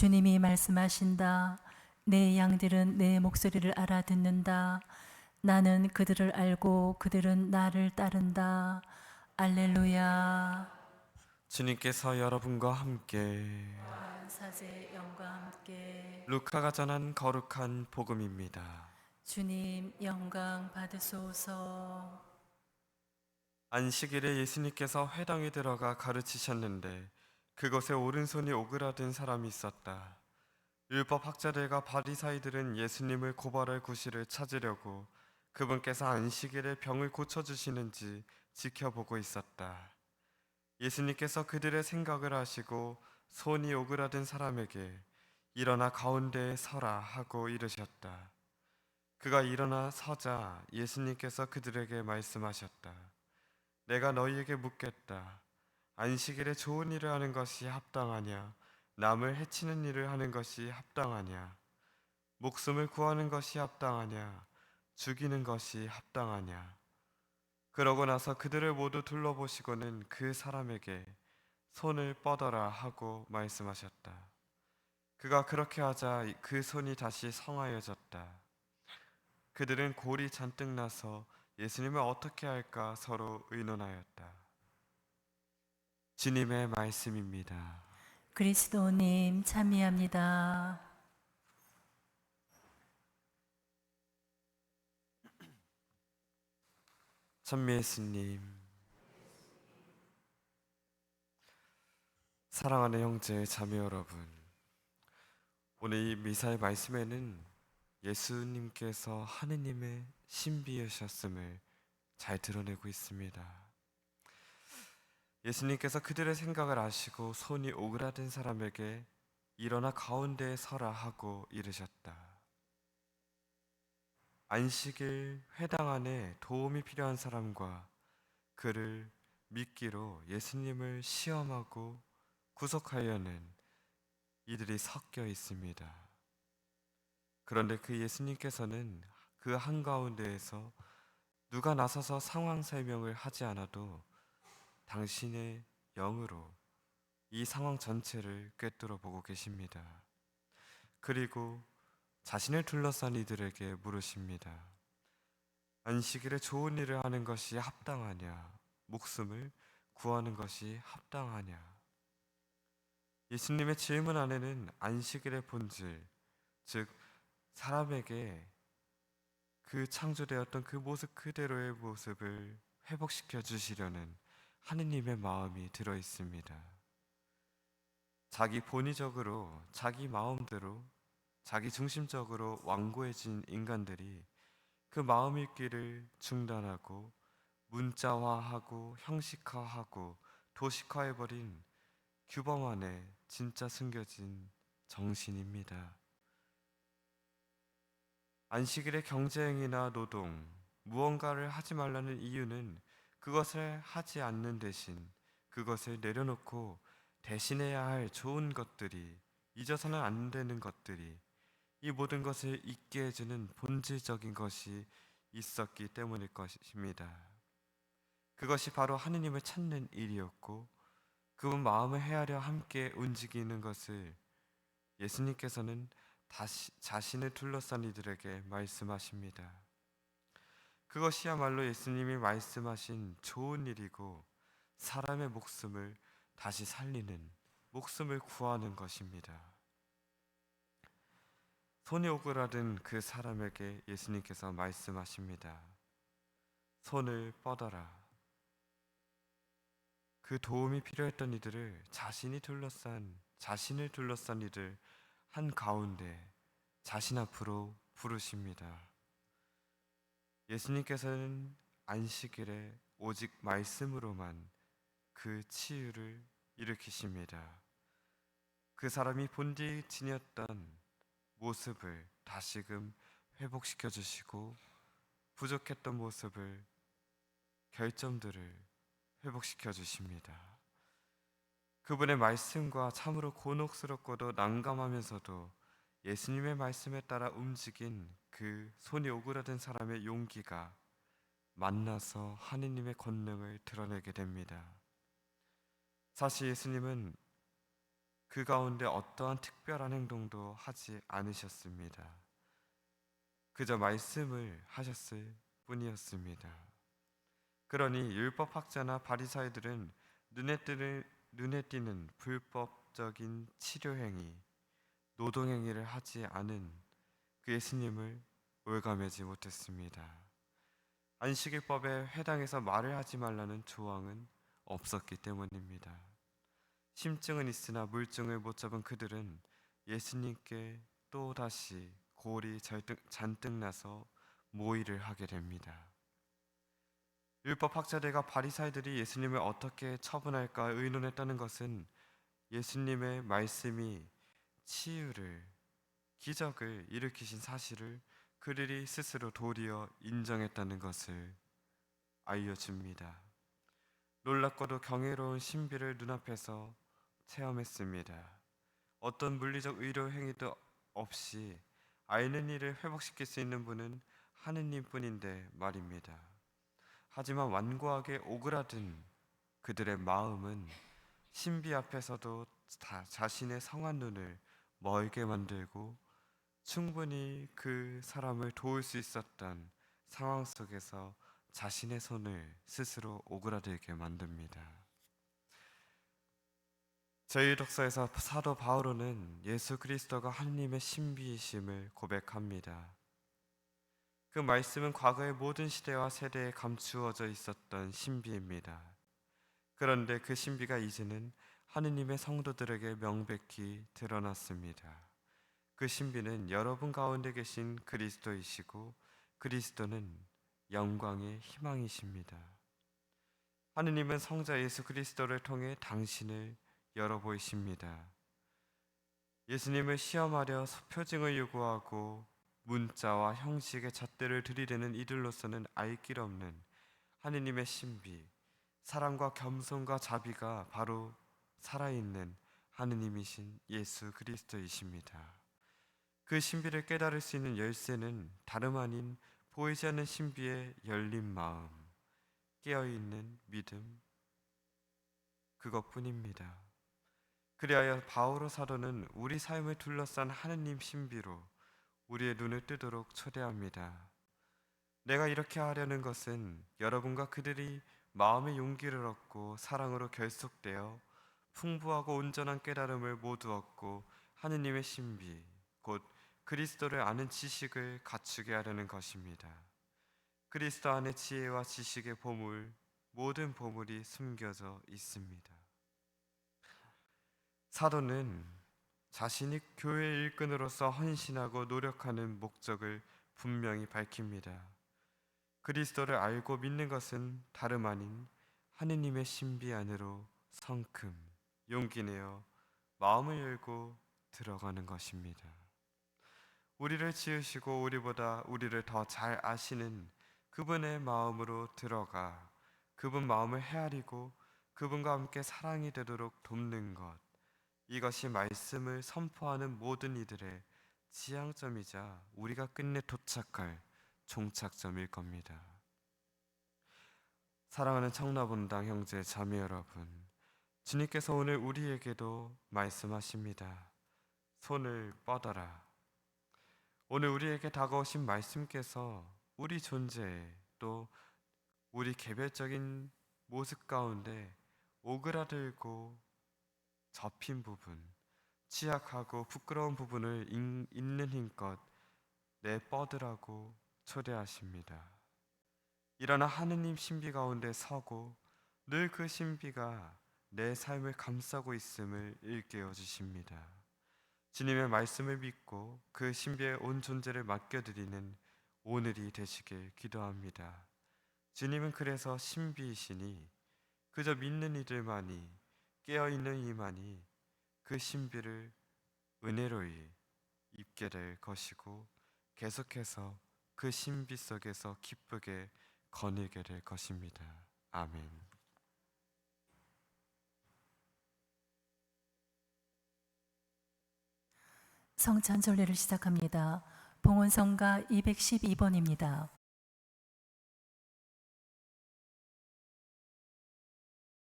주님이 말씀하신다. 내 양들은 내 목소리를 알아듣는다. 나는 그들을 알고 그들은 나를 따른다. 알렐루야. 주님께서 여러분과 함께 사제 영과 함께 루카가 전한 거룩한 복음입니다. 주님 영광 받으소서. 안식일에 예수님께서 회당에 들어가 가르치셨는데 그곳에 오른손이 오그라든 사람이 있었다. 율법 학자들과 바리사이들은 예수님을 고발할 구실을 찾으려고 그분께서 안식일에 병을 고쳐주시는지 지켜보고 있었다. 예수님께서 그들의 생각을 아시고 손이 오그라든 사람에게 일어나 가운데에 서라 하고 이르셨다. 그가 일어나 서자 예수님께서 그들에게 말씀하셨다. 내가 너희에게 묻겠다. 안식일에 좋은 일을 하는 것이 합당하냐? 남을 해치는 일을 하는 것이 합당하냐? 목숨을 구하는 것이 합당하냐? 죽이는 것이 합당하냐? 그러고 나서 그들을 모두 둘러보시고는 그 사람에게 손을 뻗어라 하고 말씀하셨다. 그가 그렇게 하자 그 손이 다시 성하여졌다. 그들은 골이 잔뜩 나서 예수님을 어떻게 할까 서로 의논하였다. 주님의 말씀입니다. 그리스도님 참미합니다. 찬미 예수님, 사랑하는 형제 자매 여러분, 오늘 이 미사의 말씀에는 예수님께서 하느님의 신비이셨음을 잘 드러내고 있습니다. 예수님께서 그들의 생각을 아시고 손이 오그라든 사람에게 일어나 가운데에 서라 하고 이르셨다. 안식일 회당 안에 도움이 필요한 사람과 그를 믿기로 예수님을 시험하고 구속하려는 이들이 섞여 있습니다. 그런데 그 예수님께서는 그 한가운데에서 누가 나서서 상황 설명을 하지 않아도 당신의 영으로 이 상황 전체를 꿰뚫어 보고 계십니다. 그리고 자신을 둘러싼 이들에게 물으십니다. 안식일에 좋은 일을 하는 것이 합당하냐? 목숨을 구하는 것이 합당하냐? 예수님의 질문 안에는 안식일의 본질, 즉 사람에게 그 창조되었던 그 모습 그대로의 모습을 회복시켜 주시려는 하느님의 마음이 들어 있습니다. 자기 본의적으로, 자기 마음대로, 자기 중심적으로 완고해진 인간들이 그 마음 읽기를 중단하고 문자화하고 형식화하고 도식화해버린 규범 안에 진짜 숨겨진 정신입니다. 안식일의 경제행위나 노동, 무언가를 하지 말라는 이유는 그것을 하지 않는 대신 그것을 내려놓고 대신해야 할 좋은 것들이, 잊어서는 안 되는 것들이, 이 모든 것을 잊게 해주는 본질적인 것이 있었기 때문일 것입니다. 그것이 바로 하느님을 찾는 일이었고 그분 마음을 헤아려 함께 움직이는 것을 예수님께서는 다시 자신을 둘러싼 이들에게 말씀하십니다. 그것이야말로 예수님이 말씀하신 좋은 일이고 사람의 목숨을 다시 살리는, 목숨을 구하는 것입니다. 손이 오그라든 그 사람에게 예수님께서 말씀하십니다. 손을 뻗어라. 그 도움이 필요했던 이들을 자신을 둘러싼 이들 한가운데 자신 앞으로 부르십니다. 예수님께서는 안식일에 오직 말씀으로만 그 치유를 일으키십니다. 그 사람이 본디 지녔던 모습을 다시금 회복시켜 주시고 부족했던 모습을, 결점들을 회복시켜 주십니다. 그분의 말씀과 참으로 곤혹스럽고도 난감하면서도 예수님의 말씀에 따라 움직인 그 손이 오그라든 사람의 용기가 만나서 하느님의 권능을 드러내게 됩니다. 사실 예수님은 그 가운데 어떠한 특별한 행동도 하지 않으셨습니다. 그저 말씀을 하셨을 뿐이었습니다. 그러니 율법학자나 바리사이들은 눈에 띄는 불법적인 치료행위, 노동행위를 하지 않은 그 예수님을 올가매지 못했습니다. 안식일법에 해당해서 말을 하지 말라는 조항은 없었기 때문입니다. 심증은 있으나 물증을 못 잡은 그들은 예수님께 또다시 골이 잔뜩 나서 모의를 하게 됩니다. 율법 학자들과 바리사이들이 예수님을 어떻게 처분할까 의논했다는 것은 예수님의 말씀이 치유를, 기적을 일으키신 사실을 그들이 스스로 도리어 인정했다는 것을 알려줍니다. 놀랍고도 경이로운 신비를 눈앞에서 체험했습니다. 어떤 물리적 의료 행위도 없이 앓는 이를 회복시킬 수 있는 분은 하느님뿐인데 말입니다. 하지만 완고하게 오그라든 그들의 마음은 신비 앞에서도 자신의 성한 눈을 멀게 만들고 충분히 그 사람을 도울 수 있었던 상황 속에서 자신의 손을 스스로 오그라들게 만듭니다. 저희 독서에서 사도 바오로는 예수 그리스도가 하느님의 신비이심을 고백합니다. 그 말씀은 과거의 모든 시대와 세대에 감추어져 있었던 신비입니다. 그런데 그 신비가 이제는 하느님의 성도들에게 명백히 드러났습니다. 그 신비는 여러분 가운데 계신 그리스도이시고 그리스도는 영광의 희망이십니다. 하느님은 성자 예수 그리스도를 통해 당신을 열어 보이십니다. 예수님을 시험하려 표징을 요구하고 문자와 형식의 잣대를 들이대는 이들로서는 알 길 없는 하느님의 신비, 사랑과 겸손과 자비가 바로 살아있는 하느님이신 예수 그리스도이십니다. 그 신비를 깨달을 수 있는 열쇠는 다름 아닌 보이지 않는 신비의 열린 마음, 깨어있는 믿음, 그것뿐입니다. 그리하여 바오로 사도는 우리 삶을 둘러싼 하느님 신비로 우리의 눈을 뜨도록 초대합니다. 내가 이렇게 하려는 것은 여러분과 그들이 마음의 용기를 얻고 사랑으로 결속되어 풍부하고 온전한 깨달음을 모두 얻고 하느님의 신비, 곧 그리스도를 아는 지식을 갖추게 하려는 것입니다. 그리스도 안에 지혜와 지식의 보물, 모든 보물이 숨겨져 있습니다. 사도는 자신이 교회의 일꾼으로서 헌신하고 노력하는 목적을 분명히 밝힙니다. 그리스도를 알고 믿는 것은 다름 아닌 하느님의 신비 안으로 성큼 용기 내어 마음을 열고 들어가는 것입니다. 우리를 지으시고 우리를 더 잘 아시는 그분의 마음으로 들어가 그분 마음을 헤아리고 그분과 함께 사랑이 되도록 돕는 것, 이것이 말씀을 선포하는 모든 이들의 지향점이자 우리가 끝내 도착할 종착점일 겁니다. 사랑하는 청라본당 형제 자매 여러분, 주님께서 오늘 우리에게도 말씀하십니다. 손을 뻗어라. 오늘 우리에게 다가오신 말씀께서 우리 존재 또 우리 개별적인 모습 가운데 오그라들고 접힌 부분, 취약하고 부끄러운 부분을 있는 힘껏 내뻗으라고 초대하십니다. 일어나 하느님 신비 가운데 서고 늘 그 신비가 내 삶을 감싸고 있음을 일깨워 주십니다. 주님의 말씀을 믿고 그 신비에 온 존재를 맡겨드리는 오늘이 되시길 기도합니다. 주님은 그래서 신비이시니 그저 믿는 이들만이, 깨어있는 이만이 그 신비를 은혜로이 입게 될 것이고 계속해서 그 신비 속에서 기쁘게 거닐게 될 것입니다. 아멘. 성찬절례를 시작합니다. 봉헌성가 212번입니다.